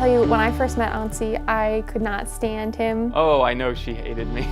you, when I first met Ansi, I could not stand him. Oh, I know she hated me.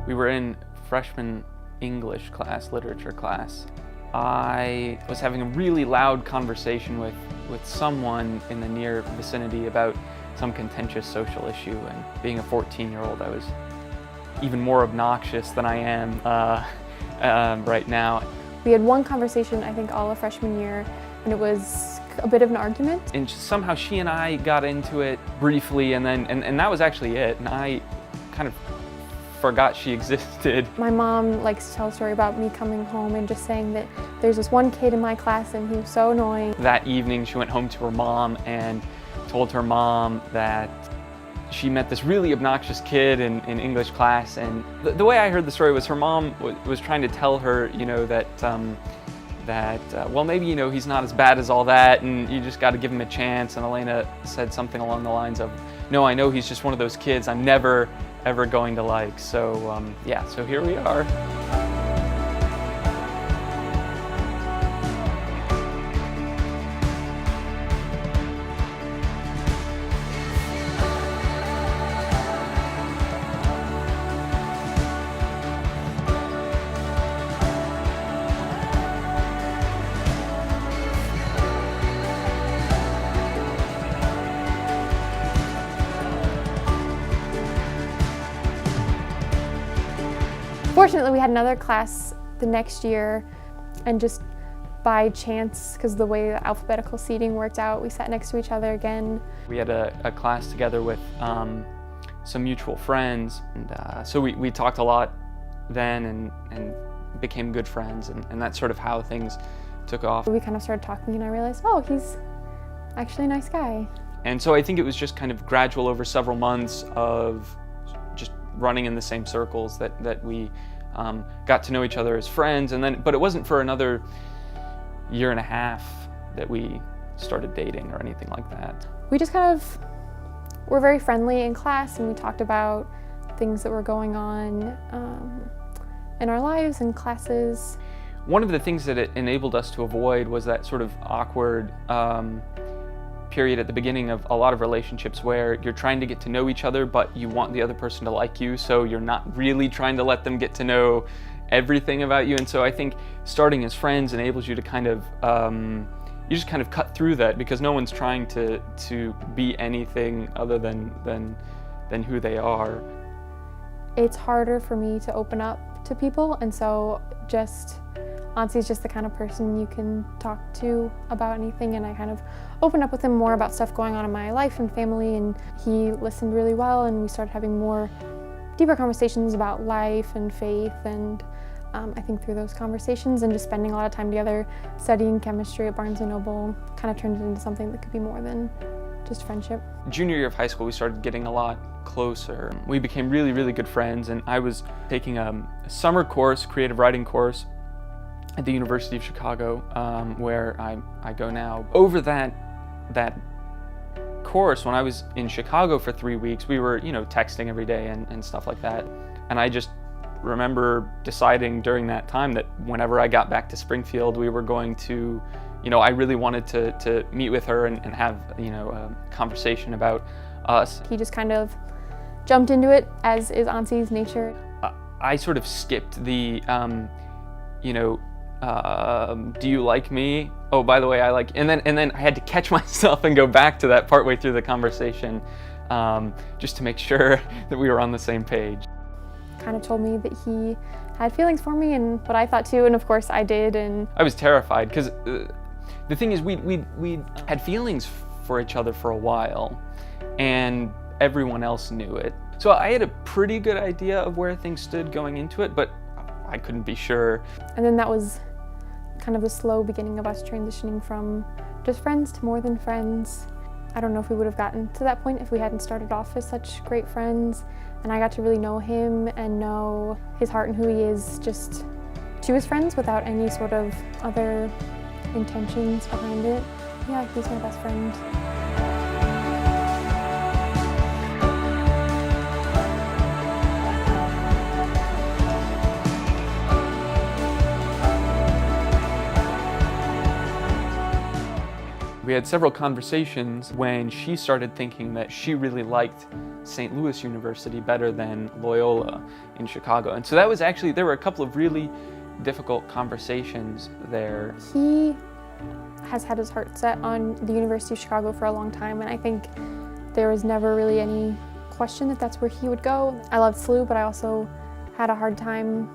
We were in freshman English class, literature class. I was having a really loud conversation with someone in the near vicinity about some contentious social issue, and being a 14-year-old, I was even more obnoxious than I am right now. We had one conversation, I think, all of freshman year, and it was a bit of an argument. And somehow she and I got into it briefly, and that was actually it, and I kind of forgot she existed. My mom likes to tell a story about me coming home and just saying that there's this one kid in my class and he was so annoying. That evening she went home to her mom and told her mom that she met this really obnoxious kid in English class, and the way I heard the story was her mom was trying to tell her, you know, that well, maybe, you know, he's not as bad as all that and you just got to give him a chance. And Elena said something along the lines of, no, I know he's just one of those kids I'm never ever going to like. So yeah, so here we are. Fortunately, we had another class the next year, and just by chance, because the way the alphabetical seating worked out, we sat next to each other again. We had a class together with some mutual friends, and so we talked a lot then and became good friends, and that's sort of how things took off. We kind of started talking, and I realized, oh, he's actually a nice guy. And so I think it was just kind of gradual over several months of just running in the same circles that we got to know each other as friends, but it wasn't for another year and a half that we started dating or anything like that. We just kind of were very friendly in class, and we talked about things that were going on in our lives and classes. One of the things that it enabled us to avoid was that sort of awkward period at the beginning of a lot of relationships where you're trying to get to know each other, but you want the other person to like you, so you're not really trying to let them get to know everything about you. And so I think starting as friends enables you to kind of, you just kind of cut through that, because no one's trying to be anything other than who they are. It's harder for me to open up to people, and so Ansi's just the kind of person you can talk to about anything, and I kind of opened up with him more about stuff going on in my life and family, and he listened really well, and we started having more deeper conversations about life and faith, and I think through those conversations and just spending a lot of time together studying chemistry at Barnes & Noble kind of turned it into something that could be more than just friendship. Junior year of high school, we started getting a lot closer. We became really, really good friends, and I was taking a summer course, creative writing course, at the University of Chicago, where I go now. Over that course, when I was in Chicago for 3 weeks, we were, you know, texting every day and stuff like that. And I just remember deciding during that time that whenever I got back to Springfield, we were going to, you know, I really wanted to meet with her and have, you know, a conversation about us. He just kind of jumped into it, as is Ansi's nature. I sort of skipped the, you know, do you like me? Oh, by the way, I like, and then I had to catch myself and go back to that partway through the conversation, just to make sure that we were on the same page. Kind of told me that he had feelings for me, and what I thought too, and of course I did. And I was terrified, because the thing is, we had feelings for each other for a while, and everyone else knew it. So I had a pretty good idea of where things stood going into it, but I couldn't be sure. And then that was kind of the slow beginning of us transitioning from just friends to more than friends. I don't know if we would have gotten to that point if we hadn't started off as such great friends, and I got to really know him and know his heart and who he is just to his friends without any sort of other intentions behind it. Yeah, he's my best friend. We had several conversations when she started thinking that she really liked St. Louis University better than Loyola in Chicago. And so that was actually, there were a couple of really difficult conversations there. He has had his heart set on the University of Chicago for a long time, and I think there was never really any question that that's where he would go. I loved SLU, but I also had a hard time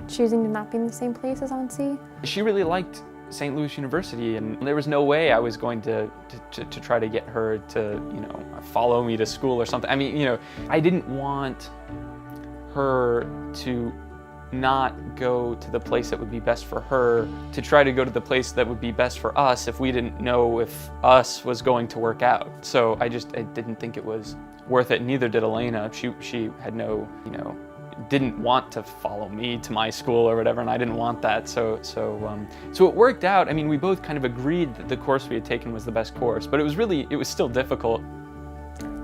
choosing to not be in the same place as Ansi. She really liked St. Louis University, and there was no way I was going to try to get her to, follow me to school or something. I mean, I didn't want her to not go to the place that would be best for her, to try to go to the place that would be best for us if we didn't know if us was going to work out. So I didn't think it was worth it. Neither did Elena. She had no, didn't want to follow me to my school or whatever, and I didn't want that. So it worked out. I mean, we both kind of agreed that the course we had taken was the best course, but it was still difficult.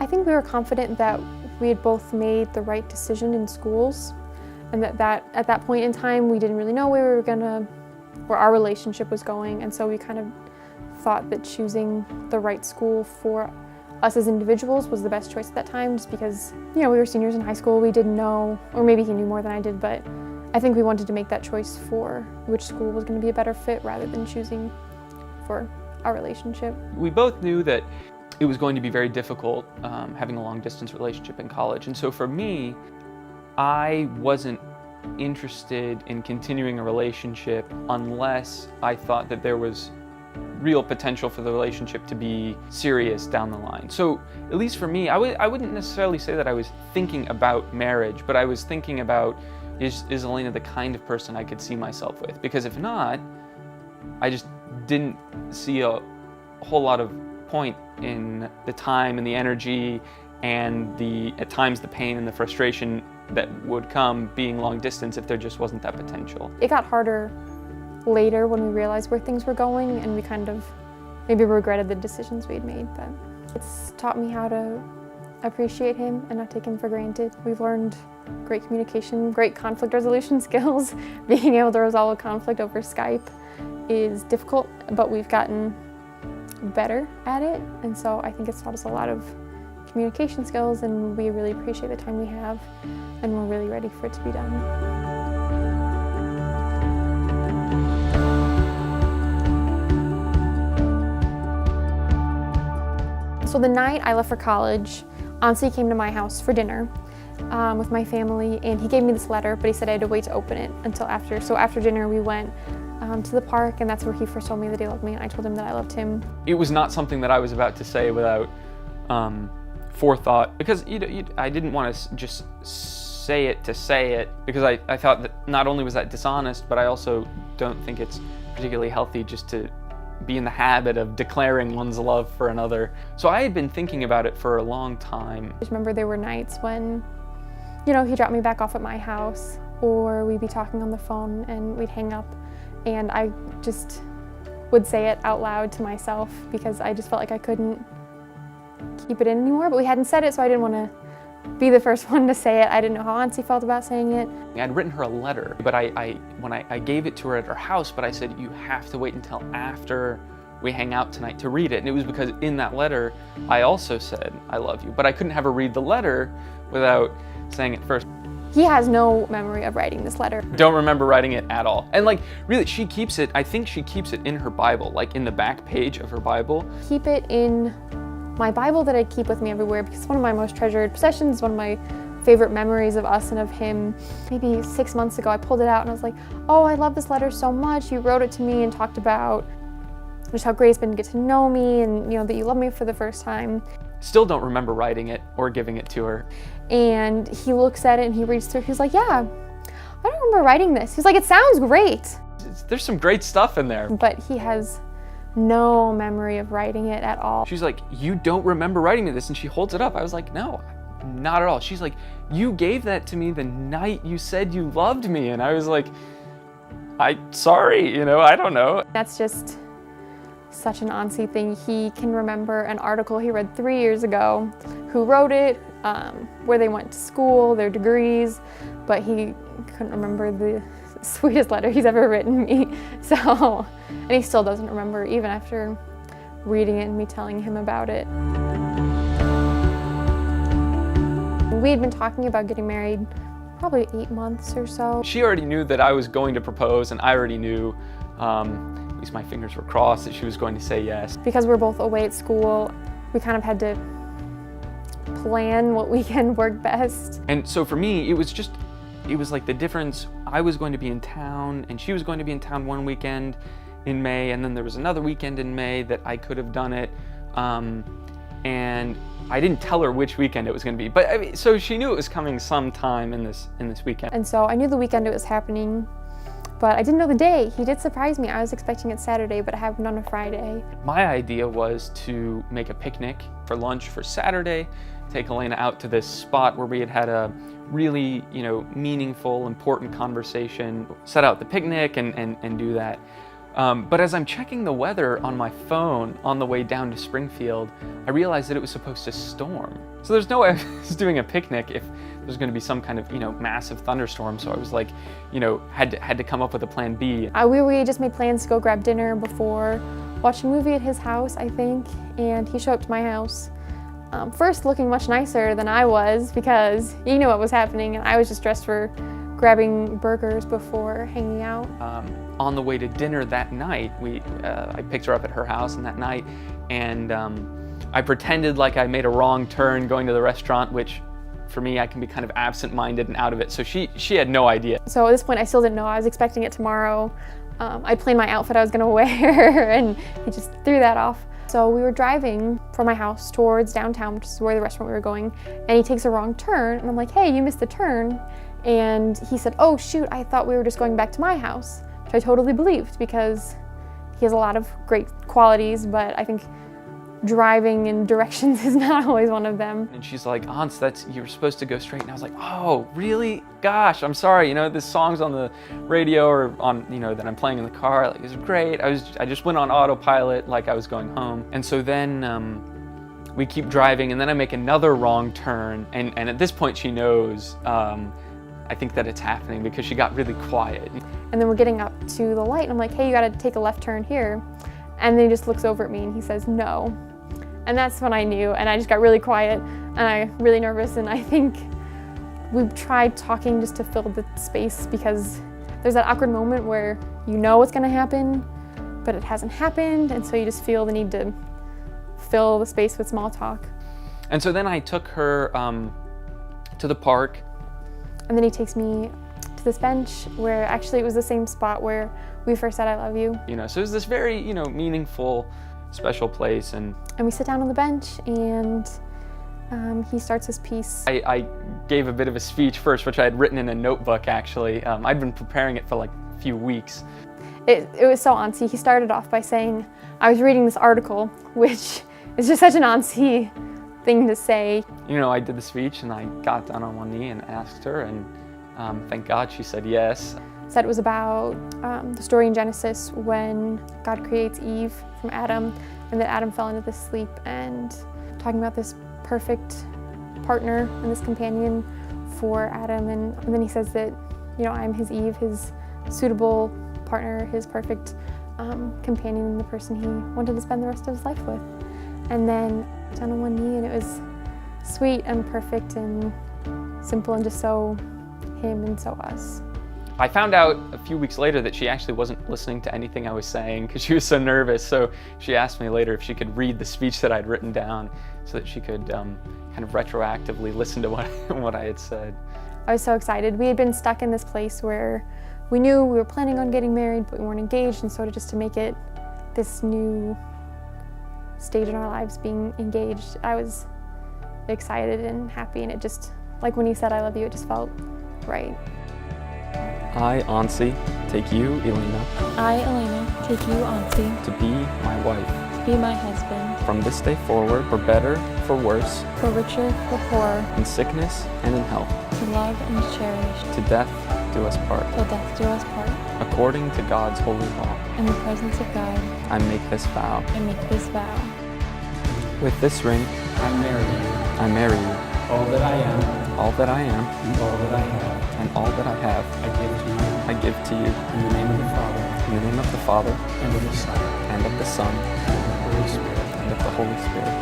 I think we were confident that we had both made the right decision in schools, and that at that point in time we didn't really know where our relationship was going, and so we kind of thought that choosing the right school for us as individuals was the best choice at that time, just because we were seniors in high school. We didn't know, or maybe he knew more than I did, but I think we wanted to make that choice for which school was going to be a better fit rather than choosing for our relationship. We both knew that it was going to be very difficult having a long distance relationship in college, and so for me, I wasn't interested in continuing a relationship unless I thought that there was real potential for the relationship to be serious down the line. So at least for me, I wouldn't necessarily say that I was thinking about marriage, but I was thinking about, is Elena the kind of person I could see myself with? Because if not, I just didn't see a whole lot of point in the time and the energy and at times the pain and the frustration that would come being long distance if there just wasn't that potential. It got harder later when we realized where things were going, and we kind of maybe regretted the decisions we'd made, but it's taught me how to appreciate him and not take him for granted. We've learned great communication, great conflict resolution skills. Being able to resolve a conflict over Skype is difficult, but we've gotten better at it, and so I think it's taught us a lot of communication skills, and we really appreciate the time we have, and we're really ready for it to be done. So the night I left for college, Ansi came to my house for dinner with my family, and he gave me this letter, but he said I had to wait to open it until after. So after dinner we went to the park, and that's where he first told me that he loved me, and I told him that I loved him. It was not something that I was about to say without forethought, because I didn't want to just say it to say it, because I thought that not only was that dishonest, but I also don't think it's particularly healthy just to be in the habit of declaring one's love for another. So I had been thinking about it for a long time. I just remember there were nights when, he dropped me back off at my house, or we'd be talking on the phone and we'd hang up, and I just would say it out loud to myself because I just felt like I couldn't keep it in anymore, but we hadn't said it, so I didn't want to be the first one to say it. I didn't know how Ansi felt about saying it. I'd written her a letter, but when I gave it to her at her house, but I said, you have to wait until after we hang out tonight to read it. And it was because in that letter, I also said, I love you, but I couldn't have her read the letter without saying it first. He has no memory of writing this letter. Don't remember writing it at all. And really, she keeps it, I think she keeps it in her Bible, in the back page of her Bible. Keep it in my Bible that I keep with me everywhere, because it's one of my most treasured possessions, one of my favorite memories of us and of him. Maybe 6 months ago, I pulled it out and I was like, oh, I love this letter so much. You wrote it to me and talked about just how great it's been to get to know me, and that you love me for the first time. Still don't remember writing it or giving it to her. And he looks at it and he reads through, he's like, yeah, I don't remember writing this. He's like, it sounds great. There's some great stuff in there. But he has no memory of writing it at all. She's like, you don't remember writing me this? And she holds it up. I was like, no, not at all. She's like, you gave that to me the night you said you loved me. And I was like, sorry, I don't know. That's just such an Ansi thing. He can remember an article he read 3 years ago, who wrote it, where they went to school, their degrees, but he couldn't remember the sweetest letter he's ever written me. So, and he still doesn't remember, even after reading it and me telling him about it. We had been talking about getting married probably 8 months or so. She already knew that I was going to propose, and I already knew, at least my fingers were crossed, that she was going to say yes. Because we're both away at school, we kind of had to plan what weekend worked best. And so for me, it was like the difference. I was going to be in town, and she was going to be in town one weekend in May, and then there was another weekend in May that I could have done it. And I didn't tell her which weekend it was going to be, but I mean, so she knew it was coming sometime in this weekend. And so I knew the weekend it was happening, but I didn't know the day. He did surprise me. I was expecting it Saturday, but it happened on a Friday. My idea was to make a picnic for lunch for Saturday, take Elena out to this spot where we had a really, meaningful, important conversation, set out the picnic and do that. But as I'm checking the weather on my phone on the way down to Springfield, I realized that it was supposed to storm. So there's no way I was doing a picnic if there's going to be some kind of, massive thunderstorm. So I was like, had to come up with a plan B. We just made plans to go grab dinner before, watch a movie at his house, I think, and he showed up to my house. First looking much nicer than I was because he knew what was happening, and I was just dressed for grabbing burgers before hanging out. On the way to dinner that night, I picked her up at her house that night, and I pretended like I made a wrong turn going to the restaurant, which for me, I can be kind of absent-minded and out of it, so she had no idea. So at this point, I still didn't know. I was expecting it tomorrow. I planned my outfit I was gonna wear, and he just threw that off. So we were driving from my house towards downtown, which is where the restaurant we were going, and he takes a wrong turn, and I'm like, hey, you missed the turn. And he said, oh shoot, I thought we were just going back to my house, which I totally believed because he has a lot of great qualities, but I think driving in directions is not always one of them. And she's like, Hans, you were supposed to go straight. And I was like, oh, really? Gosh, I'm sorry. This song's on the radio or on, that I'm playing in the car. Like, it was great. I just went on autopilot like I was going home. And so then we keep driving, and then I make another wrong turn. And at this point, she knows, I think that it's happening because she got really quiet. And then we're getting up to the light, and I'm like, hey, you gotta take a left turn here. And then he just looks over at me and he says, no. And that's when I knew, and I just got really quiet and I really nervous, and I think we tried talking just to fill the space because there's that awkward moment where you know what's gonna happen, but it hasn't happened, and so you just feel the need to fill the space with small talk. And so then I took her to the park. And then he takes me to this bench where actually it was the same spot where we first said I love you. So it was this very, meaningful, special place. And we sit down on the bench, and he starts his piece. I gave a bit of a speech first, which I had written in a notebook, actually. I'd been preparing it for like a few weeks. It was so Ansi. He started off by saying, I was reading this article, which is just such an Ansi thing to say. I did the speech, and I got down on one knee and asked her, and thank God she said yes. Said it was about the story in Genesis when God creates Eve from Adam, and that Adam fell into this sleep, and talking about this perfect partner and this companion for Adam, and then he says that, I'm his Eve, his suitable partner, his perfect companion, the person he wanted to spend the rest of his life with. And then down on one knee, and it was sweet and perfect and simple and just so him and so us. I found out a few weeks later that she actually wasn't listening to anything I was saying because she was so nervous. So she asked me later if she could read the speech that I'd written down so that she could kind of retroactively listen to what I had said. I was so excited. We had been stuck in this place where we knew we were planning on getting married, but we weren't engaged, and so just to make it this new stage in our lives being engaged, I was excited and happy, and it just, like when he said I love you, it just felt right. I, Ansi, take you, Elena. I, Elena, take you, Ansi, to be my wife. to be my husband, From this day forward, for better, for worse, for richer, for poorer, in sickness and in health, to love and cherish, to death do us part. till death do us part. According to God's holy law, In the presence of God, I make this vow. I make this vow. With this ring, I marry you, I marry you. all that I am, All that I am and all that I have, and all that I have, I give to you, I give to you. in the name of the Father, In the name of the Father, and of the Son, and of the Son, and of the Holy Spirit. the Holy Spirit.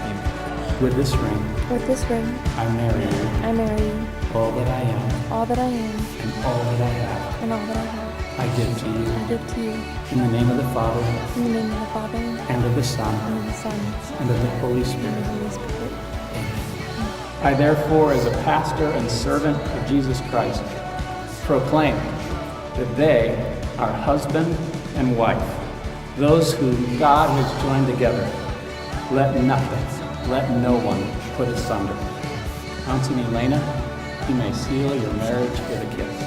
Amen. With this ring, With this ring, I marry you, I marry you, all that I am all that I am and all that I have. and all that I have. I give to you, I give to you in the name of the Father, in the name of the Father and of the Son, and of the Son and of the Holy and of the Spirit. Holy Spirit. I therefore, as a pastor and servant of Jesus Christ, proclaim that they are husband and wife, those whom God has joined together. Let nothing, let no one put asunder. Auntie and Elena, you may seal your marriage with a kiss.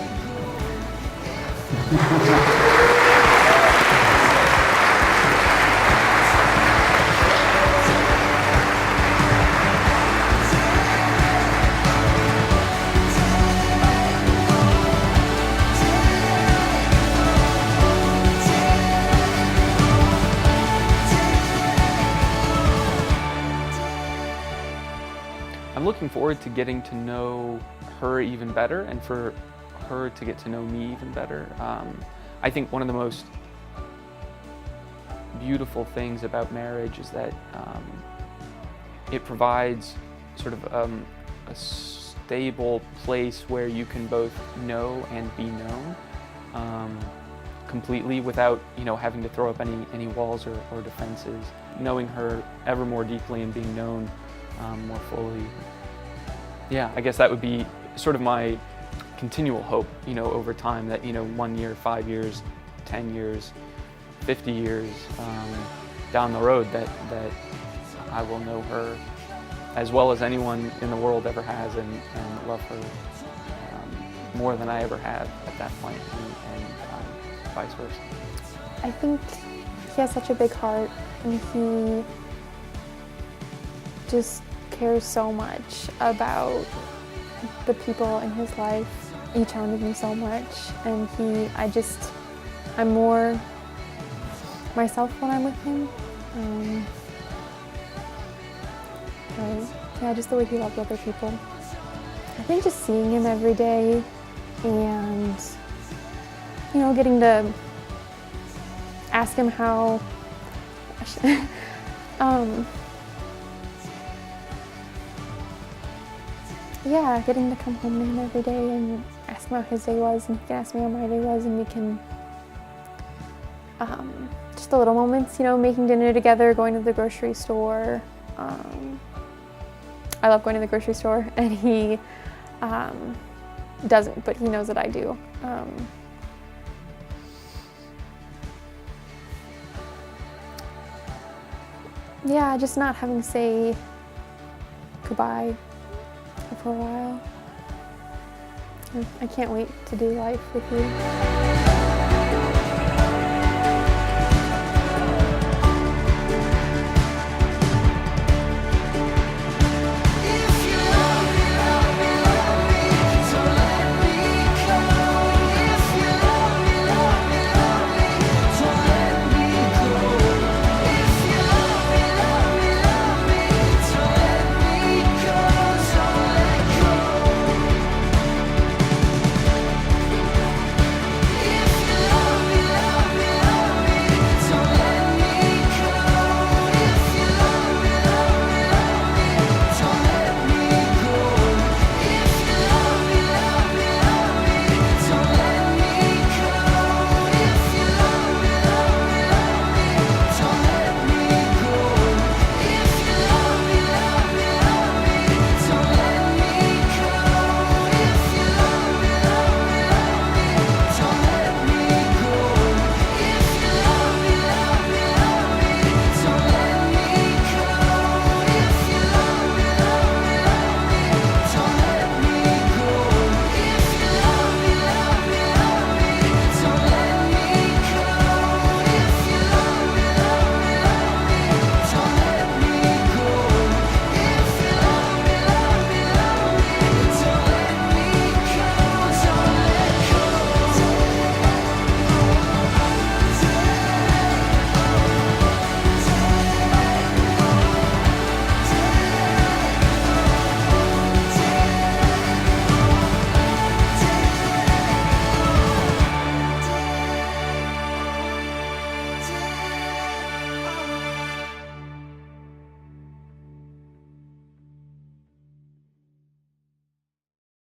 I'm looking forward to getting to know her even better and for her to get to know me even better. I think one of the most beautiful things about marriage is that it provides sort of a stable place where you can both know and be known completely without having to throw up any walls or defenses. Knowing her ever more deeply and being known more fully. Yeah, I guess that would be sort of my continual hope, over time that, 1 year, 5 years, 10 years, 50 years down the road that I will know her as well as anyone in the world ever has and love her more than I ever have at that point and vice versa. I think he has such a big heart and he just cares so much about the people in his life. He challenged me so much and I'm more myself when I'm with him. Yeah, just the way he loves other people. I think just seeing him every day and, getting to ask him how, yeah, getting to come home to him every day and ask him how his day was and he can ask me how my day was and we can, just the little moments, making dinner together, going to the grocery store. I love going to the grocery store and he doesn't, but he knows that I do. Yeah, just not having to say goodbye for a while. I can't wait to do life with you.